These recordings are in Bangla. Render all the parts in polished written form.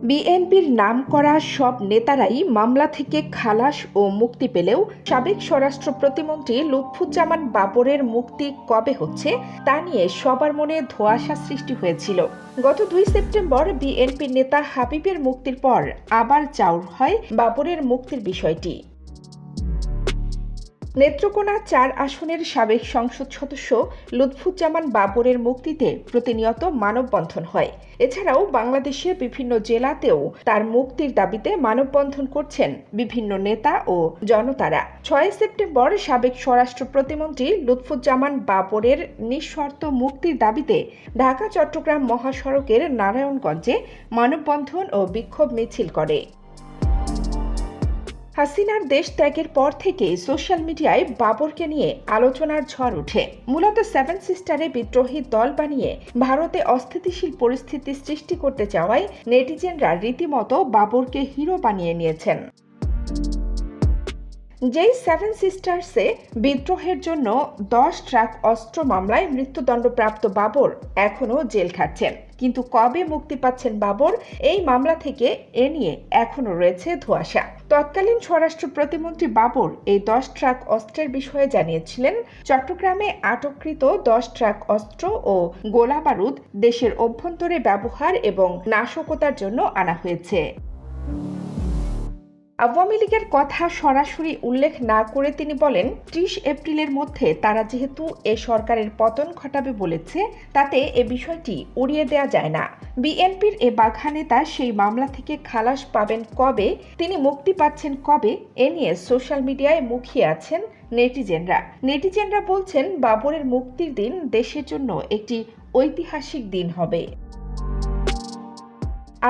বিএনপির নামকরা সব নেতারাই মামলা থেকে খালাস ও মুক্তি পেলেও সাবেক স্বরাষ্ট্র প্রতিমন্ত্রী লুৎফুজ্জামান বাবরের মুক্তি কবে হচ্ছে তা নিয়ে সবার মনে ধোঁয়াশা সৃষ্টি হয়েছিল। গত 2 সেপ্টেম্বর বিএনপির নেতা হাবিবের মুক্তির পর আবার চাউর হয় বাবরের মুক্তির বিষয়টি। নেত্রকোনা 4 আসনের সাবেক সংসদ সদস্য লুৎফুজ্জামান বাবরের মুক্তিতে প্রতিনিয়ত মানববন্ধন হয়। এছাড়াও বাংলাদেশের বিভিন্ন জেলাতেও তার মুক্তির দাবিতে মানববন্ধন করছেন বিভিন্ন নেতা ও জনতারা। 6 সেপ্টেম্বর সাবেক স্বরাষ্ট্র প্রতিমন্ত্রী লুৎফুজ্জামান বাবরের নিঃশর্ত মুক্তির দাবিতে ঢাকা চট্টগ্রাম মহাসড়কের নারায়ণগঞ্জে মানববন্ধন ও বিক্ষোভ মিছিল করে। হাসিনার দেশ ত্যাগের পর থেকে সোশ্যাল মিডিয়ায় বাবরকে নিয়ে আলোচনার ঝড় ওঠে। মূলত 7 সিস্টারে বিদ্রোহী দল বানিয়ে ভারতে অস্থিতিশীল পরিস্থিতি সৃষ্টি করতে চাওয়ায় নেটিজেনরা রীতিমতো বাবরকে হিরো বানিয়ে নিয়েছেন। যেই 7 সিস্টার্সে বিদ্রোহের জন্য 10 ট্রাক অস্ত্র মামলায় মৃত্যুদণ্ডপ্রাপ্ত বাবর এখনও জেল খাটছেন, কিন্তু কবে মুক্তি পাচ্ছেন বাবর এই মামলা থেকে এ নিয়ে এখনও রয়েছে ধোঁয়াশা। তৎকালীন স্বরাষ্ট্র প্রতিমন্ত্রী বাবর এই 10 ট্রাক অস্ত্রের বিষয়ে জানিয়েছিলেন, চট্টগ্রামে আটককৃত 10 ট্রাক অস্ত্র ও গোলাবারুদ দেশের অভ্যন্তরে ব্যবহার এবং নাশকতার জন্য আনা হয়েছে। আওয়ামী লীগের কথা সরাসরি উল্লেখ না করে তিনি বলেন, 30 এপ্রিলের মধ্যে তারা যেহেতু এ সরকারের পতন ঘটাবে বলেছে, তাতে এ বিষয়টি উড়িয়ে দেওয়া যায় না। বিএনপির এ বাঘা নেতা সেই মামলা থেকে খালাস পাবেন কবে, তিনি মুক্তি পাচ্ছেন কবে, এ নিয়ে সোশ্যাল মিডিয়ায় মুখিয়ে আছেন নেটিজেনরা বলছেন, বাবরের মুক্তির দিন দেশের জন্য একটি ঐতিহাসিক দিন হবে।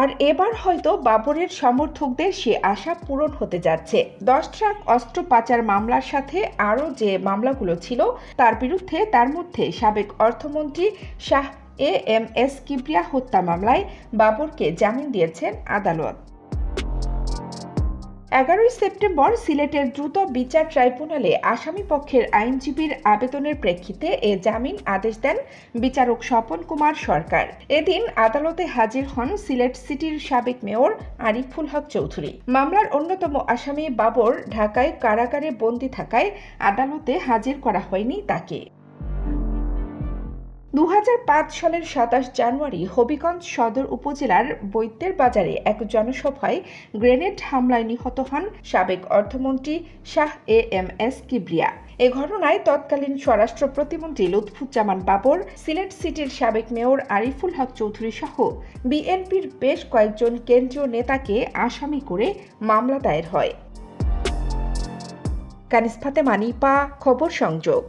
আর এবার হয়তো বাবরের সমর্থকদের সে আশা পূরণ হতে যাচ্ছে। 10 ট্রাক অস্ত্র পাচার মামলার সাথে আরও যে মামলাগুলো ছিল তার বিরুদ্ধে, তার মধ্যে সাবেক অর্থমন্ত্রী শাহ এএমএস কিবরিয়া হত্যা মামলায় বাবরকে জামিন দিয়েছেন আদালত। 11 সেপ্টেম্বর সিলেটের দ্রুত বিচার ট্রাইব্যুনালে আসামি পক্ষের আইনজীবীর আবেদনের প্রেক্ষিতে এ জামিন আদেশ দেন বিচারক স্বপন কুমার সরকার। এদিন আদালতে হাজির হন সিলেট সিটির সাবেক মেয়র আরিফুল হক চৌধুরী। মামলার অন্যতম আসামি বাবর ঢাকায় কারাগারে বন্দী থাকায় আদালতে হাজির করা হয়নি তাকে। 2005 সালের 27 জানুয়ারি হবিগঞ্জ সদর উপজেলার বৈদ্যের বাজারে এক জনসভায় গ্রেনেড হামলায় নিহত হন সাবেক অর্থমন্ত্রী শাহ এএমএস কিবরিয়া। এ ঘটনায় তৎকালীন স্বরাষ্ট্র প্রতিমন্ত্রী লুৎফুজ্জামান বাবর, সিলেট সিটির সাবেক মেয়র আরিফুল হক চৌধুরী সহ বিএনপির বেশ কয়েকজন কেন্দ্রীয় নেতাকে আসামি করে মামলা দায়ের হয়। কানিজ ফাতেমা নিপা, খবর সংযোগ।